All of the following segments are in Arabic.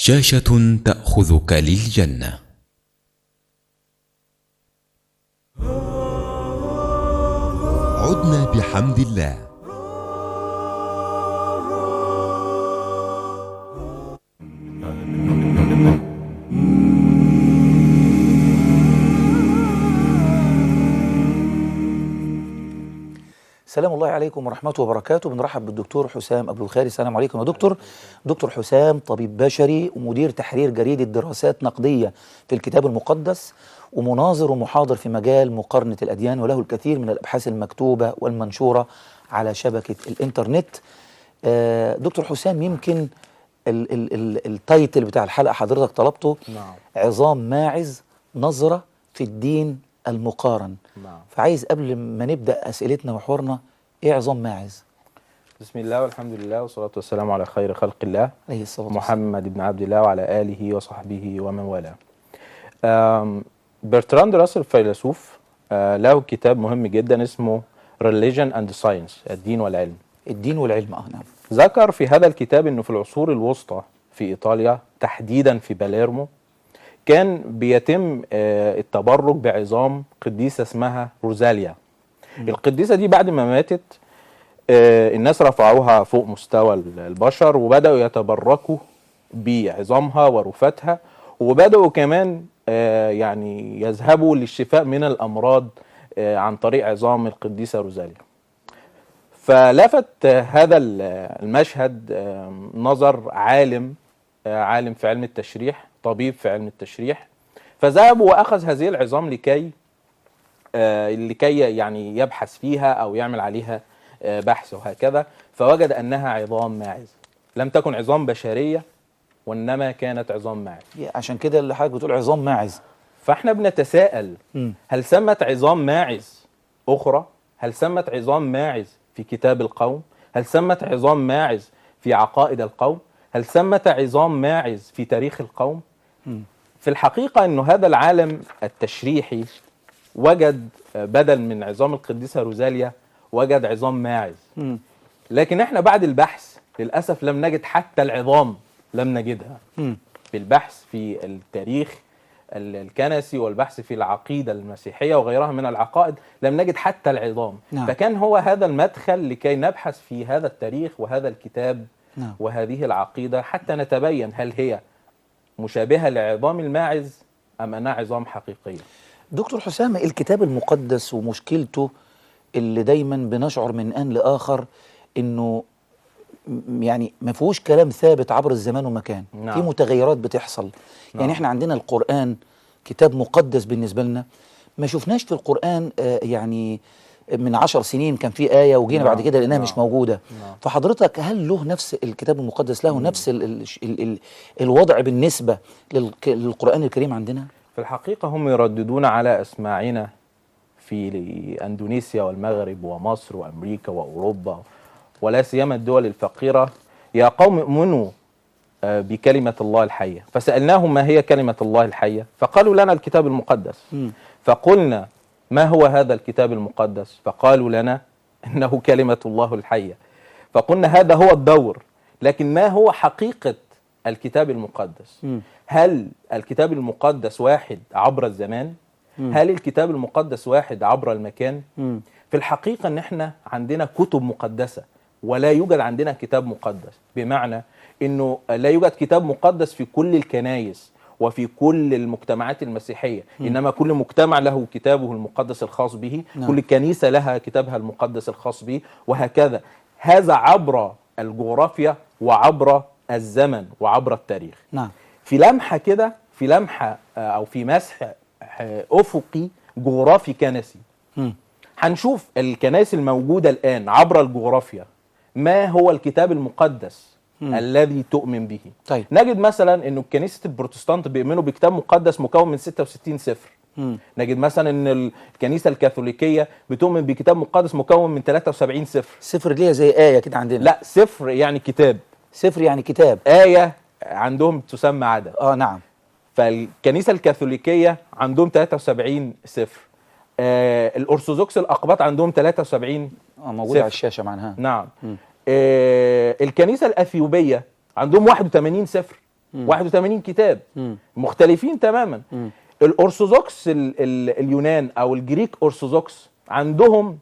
شاشة تأخذك للجنة. عدنا بحمد الله. سلام الله عليكم ورحمته وبركاته. بنرحب بالدكتور حسام أبو الخير. السلام عليكم يا دكتور. دكتور حسام طبيب بشري ومدير تحرير جريدة دراسات نقدية في الكتاب المقدس، ومناظر ومحاضر في مجال مقارنة الأديان، وله الكثير من الأبحاث المكتوبة والمنشورة على شبكة الإنترنت. دكتور حسام، يمكن التايتل بتاع الحلقة حضرتك طلبته عظام ماعز نظرة في الدين المقارن. فعايز قبل ما نبدأ أسئلتنا وحوارنا، إيه عظام ماعز؟ بسم الله والحمد لله والصلاة والسلام على خير خلق الله عليه الصلاة والسلام محمد بن عبد الله وعلى آله وصحبه ومن والاه. برتراند راسل الفيلسوف له كتاب مهم جدا اسمه Religion and Science، الدين والعلم. الدين والعلم، نعم. ذكر في هذا الكتاب انه في العصور الوسطى في ايطاليا، تحديدا في باليرمو، كان بيتم التبرك بعظام قديسة اسمها روزاليا. القديسة دي بعد ما ماتت الناس رفعوها فوق مستوى البشر، وبدأوا يتبركوا بعظامها ورفاتها، وبدأوا كمان يعني يذهبوا للشفاء من الأمراض عن طريق عظام القديسة روزاليا. فلفت هذا المشهد نظر عالم في علم التشريح، طبيب في علم التشريح، فذهب وأخذ هذه العظام لكي يعني يبحث فيها أو يعمل عليها بحث وهكذا، فوجد أنها عظام ماعز، لم تكن عظام بشرية وإنما كانت عظام ماعز. عشان كده اللي حضرتك بتقول عظام ماعز، فاحنا بنتساءل هل ثمت عظام ماعز أخرى؟ هل ثمت عظام ماعز في كتاب القوم؟ هل ثمت عظام ماعز في عقائد القوم؟ هل ثمت عظام ماعز في تاريخ القوم؟ في الحقيقة أنه هذا العالم التشريحي وجد بدل من عظام القديسة روزاليا وجد عظام ماعز، لكن احنا بعد البحث للأسف لم نجد حتى العظام، لم نجدها. بالبحث في التاريخ الكنسي والبحث في العقيدة المسيحية وغيرها من العقائد لم نجد حتى العظام. فكان هو هذا المدخل لكي نبحث في هذا التاريخ وهذا الكتاب وهذه العقيدة حتى نتبين هل هي مشابهة لعظام الماعز أم أنها عظام حقيقية. دكتور حسام، الكتاب المقدس ومشكلته اللي دايما بنشعر من آن لآخر إنه يعني ما فيهوش كلام ثابت عبر الزمان والمكان. في متغيرات بتحصل. يعني احنا عندنا القرآن كتاب مقدس بالنسبة لنا، ما شفناش في القرآن يعني من 10 سنين كان في آية وجينا بعد كده لأنها مش موجودة. فحضرتك هل له نفس الكتاب المقدس، له نفس الوضع بالنسبة للقرآن الكريم عندنا؟ في الحقيقة هم يرددون على أسماعنا في أندونيسيا والمغرب ومصر وأمريكا وأوروبا ولا سيما الدول الفقيرة: يا قوم امنوا بكلمة الله الحية. فسألناهم ما هي كلمة الله الحية؟ فقالوا لنا الكتاب المقدس. فقلنا ما هو هذا الكتاب المقدس؟ فقالوا لنا إنه كلمة الله الحية. فقلنا هذا هو الدور، لكن ما هو حقيقة الكتاب المقدس؟ هل الكتاب المقدس واحد عبر الزمان؟ هل الكتاب المقدس واحد عبر المكان؟ في الحقيقة ان احنا عندنا كتب مقدسة ولا يوجد عندنا كتاب مقدس، بمعنى انه لا يوجد كتاب مقدس في كل الكنائس وفي كل المجتمعات المسيحية، إنما كل مجتمع له كتابه المقدس الخاص به، كل كنيسة لها كتابها المقدس الخاص به، وهكذا. هذا عبر الجغرافيا وعبر الزمن وعبر التاريخ. في لمحة كده، في لمحة أو في مسح أفقي جغرافي كنسي، هنشوف الكنائس الموجودة الآن عبر الجغرافيا ما هو الكتاب المقدس الذي تؤمن به. نجد مثلا أنه كنيسة البروتستانت بيؤمنوا بكتاب مقدس مكون من 66 سفر. نجد مثلا أن الكنيسة الكاثوليكية بتؤمن بكتاب مقدس مكون من 73 سفر. سفر ليه زي آية كده عندنا؟ لا، سفر يعني كتاب. سفر يعني كتاب. آية عندهم تسمى عدد. نعم. فالكنيسة الكاثوليكية عندهم 73 سفر. الأرثوذكس الأقباط عندهم 73 موجودة على الشاشة معناها. نعم. الكنيسة الأثيوبية عندهم 81 سفر. 81 كتاب مختلفين تماما. الأرثوذكس اليونان أو الجريك أرثوذكس عندهم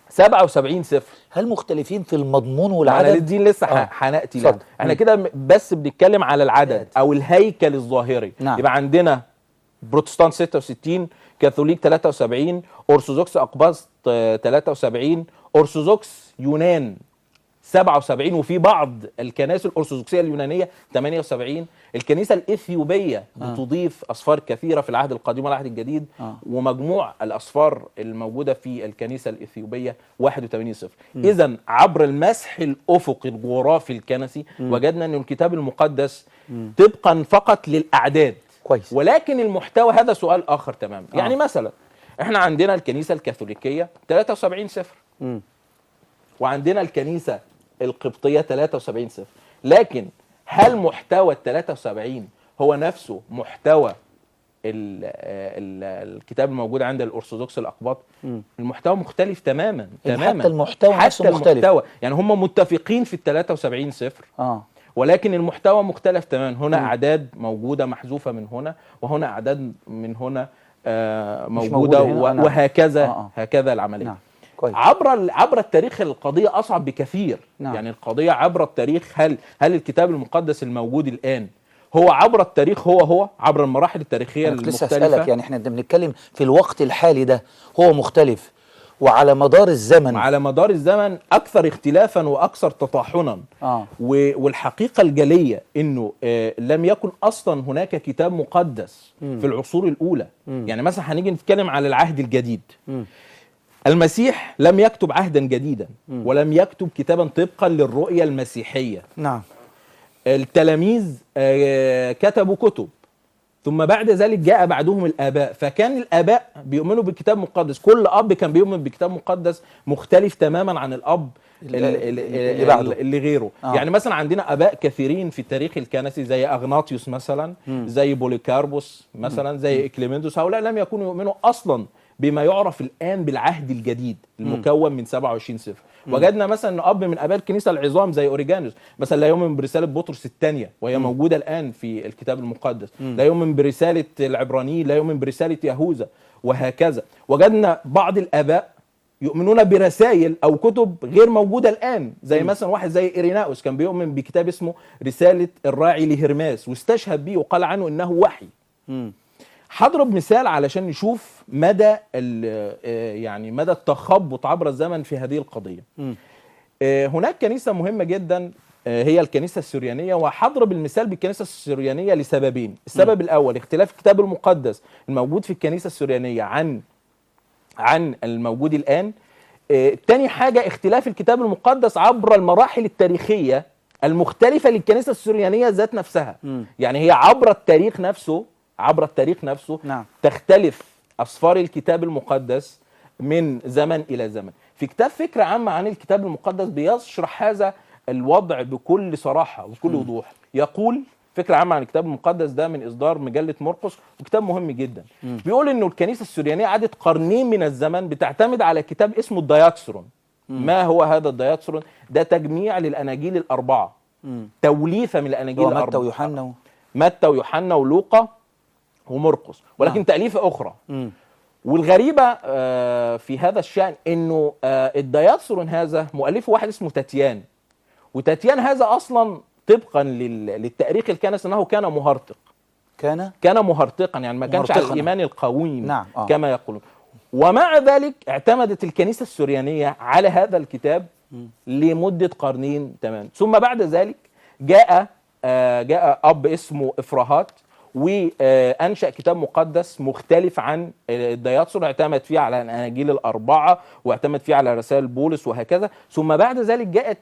77 سفر. هل مختلفين في المضمون على والعدد؟ الدين لسه هنأتي لها. احنا كده بس بنتكلم على العدد أو الهيكل الظاهري. نعم. يبقى عندنا بروتستانت 66، كاثوليك 73، أرثوذكس أقباط 73، أرثوذكس يونان 77، وفي بعض الكنائس الأرثوذكسية اليونانية 78. الكنيسة الإثيوبية بتضيف أسفار كثيرة في العهد القديم والعهد الجديد، ومجموع الأسفار الموجودة في الكنيسة الإثيوبية 81 سفر. إذن عبر المسح الأفقي الجغرافي الكنسي وجدنا أن الكتاب المقدس طبقا فقط للأعداد. كويس. ولكن المحتوى هذا سؤال آخر تماما. يعني مثلا احنا عندنا الكنيسة الكاثوليكية 73 سفر، وعندنا الكنيسة القبطية 73 سفر، لكن هل محتوى ال 73 هو نفسه محتوى الكتاب الموجود عند الأرثوذكس الأقباط؟ المحتوى مختلف تماما تماما. حتى المحتوى نفسه مختلف. يعني هم متفقين في ال 73 سفر، ولكن المحتوى مختلف تماما. هنا أعداد موجودة محذوفة من هنا، وهنا أعداد من هنا موجودة وهكذا هكذا العملية. كويس. عبر التاريخ القضية أصعب بكثير. يعني القضية عبر التاريخ، هل الكتاب المقدس الموجود الآن هو عبر التاريخ هو عبر المراحل التاريخية المختلفة؟ لسه أسألك، يعني احنا بنتكلم في الوقت الحالي ده هو مختلف، وعلى مدار الزمن أكثر اختلافا وأكثر تطاحنا. والحقيقة الجلية إنه لم يكن أصلا هناك كتاب مقدس في العصور الأولى. يعني مثلا هنيجي نتكلم على العهد الجديد. المسيح لم يكتب عهدا جديدا، ولم يكتب كتابا طبقا للرؤية المسيحية. نعم. التلاميذ كتبوا كتب، ثم بعد ذلك جاء بعدهم الآباء، فكان الآباء بيؤمنوا بالكتاب المقدس. كل أب كان بيؤمن بالكتاب المقدس مختلف تماما عن الأب اللي غيره. يعني مثلا عندنا آباء كثيرين في التاريخ الكنسي زي أغناطيوس مثلا، زي بوليكاربوس مثلا، زي إكليمندوس. هؤلاء لم يكونوا يؤمنوا أصلا بما يعرف الآن بالعهد الجديد المكون من 27 سفر. وجدنا مثلا أن أب من آباء الكنيسة العظام زي أوريجانوس مثلا لا يؤمن برسالة بطرس الثانية، وهي موجودة الآن في الكتاب المقدس. لا يؤمن برسالة العبرانيين، لا يؤمن برسالة يهوذا، وهكذا. وجدنا بعض الآباء يؤمنون برسائل أو كتب غير موجودة الآن، زي مثلا واحد زي إيريناوس كان بيؤمن بكتاب اسمه رسالة الراعي لهرماس، واستشهد به وقال عنه إنه وحي. هضرب مثال علشان نشوف مدى يعني مدى التخبط عبر الزمن في هذه القضية. هناك كنيسة مهمة جدا هي الكنيسة السريانية، وهضرب المثال بالكنيسة السريانية لسببين. السبب الأول اختلاف الكتاب المقدس الموجود في الكنيسة السريانية عن الموجود الآن. تاني حاجة اختلاف الكتاب المقدس عبر المراحل التاريخية المختلفة للكنيسة السريانية ذات نفسها. يعني هي عبر التاريخ نفسه نعم. تختلف أسفار الكتاب المقدس من زمن إلى زمن. في كتاب فكرة عامة عن الكتاب المقدس بيشرح هذا الوضع بكل صراحة وبكل وضوح. يقول فكرة عامة عن الكتاب المقدس ده من إصدار مجلة مرقس، وكتاب مهم جدا. بيقول إنه الكنيسة السريانية قعدت قرنين من الزمن بتعتمد على كتاب اسمه الدياكسرون. ما هو هذا الدياكسرون؟ ده تجميع للأناجيل الأربعة، توليفة من الأناجيل الأربعة، متى ويوحنا ولوقا ومرقس، ولكن تأليفة أخرى. والغريبة في هذا الشأن إنه الدياكسرون هذا مؤلفه واحد اسمه تاتيان، وتاتيان هذا أصلا طبقا للتاريخ الكنسي أنه كان مهرطق. كان مهرطقا، يعني ما كانش على الإيمان القويم. نعم. كما يقولون. ومع ذلك اعتمدت الكنيسة السريانية على هذا الكتاب لمدة قرنين تمام. ثم بعد ذلك جاء أب اسمه إفراهات وأنشأ كتاب مقدس مختلف عن الدياكسرون، اعتمد فيه على الأناجيل الأربعة واعتمد فيه على رسائل بولس وهكذا. ثم بعد ذلك جاءت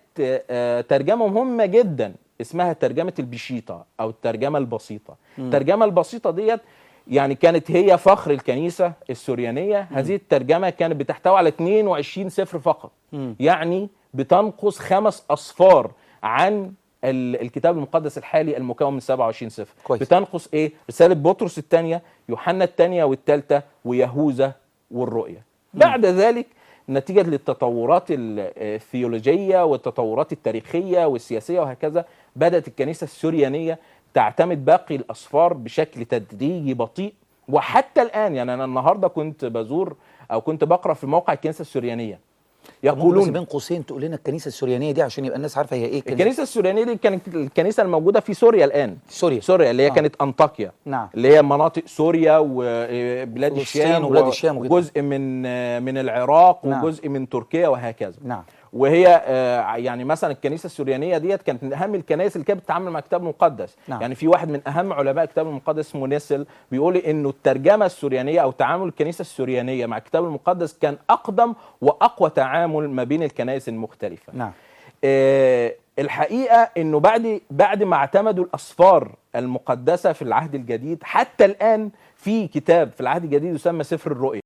ترجمة مهمة جدا اسمها ترجمة البشيطة أو الترجمة البسيطة. الترجمة البسيطة ديت يعني كانت هي فخر الكنيسة السريانية. هذه الترجمة كانت بتحتوي على 22 سفر فقط، يعني بتنقص 5 أصفار عن الكتاب المقدس الحالي المكون من 27 سفر. كويس. بتنقص ايه؟ رسالة بطرس الثانية، يوحنا الثانية والثالثة، ويهوذا والرؤيا. بعد ذلك نتيجة للتطورات الثيولوجية والتطورات التاريخية والسياسية وهكذا، بدأت الكنيسة السريانية تعتمد باقي الأسفار بشكل تدريجي بطيء. وحتى الآن يعني أنا النهاردة كنت بزور أو كنت بقرأ في موقع الكنيسة السريانية يقولون بين قوسين تقول لنا الكنيسه السريانيه دي عشان يبقى الناس عارفه هي ايه الكنيسه السريانيه دي كانت الكنيسه الموجوده في سوريا الان. سوريا اللي هي كانت انطاكيا. نعم. اللي هي مناطق سوريا وبلاد الشام وجزء من العراق. نعم. وجزء من تركيا وهكذا. نعم. وهي يعني مثلا الكنيسه السريانيه ديت كانت من اهم الكنائس اللي كانت بتتعامل مع الكتاب المقدس. نعم. يعني في واحد من اهم علماء الكتاب المقدس اسمه نيسل بيقول انه الترجمه السريانيه او تعامل الكنيسه السريانيه مع الكتاب المقدس كان اقدم واقوى تعامل ما بين الكنائس المختلفه. نعم. الحقيقه انه بعد ما اعتمدوا الاسفار المقدسه في العهد الجديد، حتى الان في كتاب في العهد الجديد يسمى سفر الرؤيا.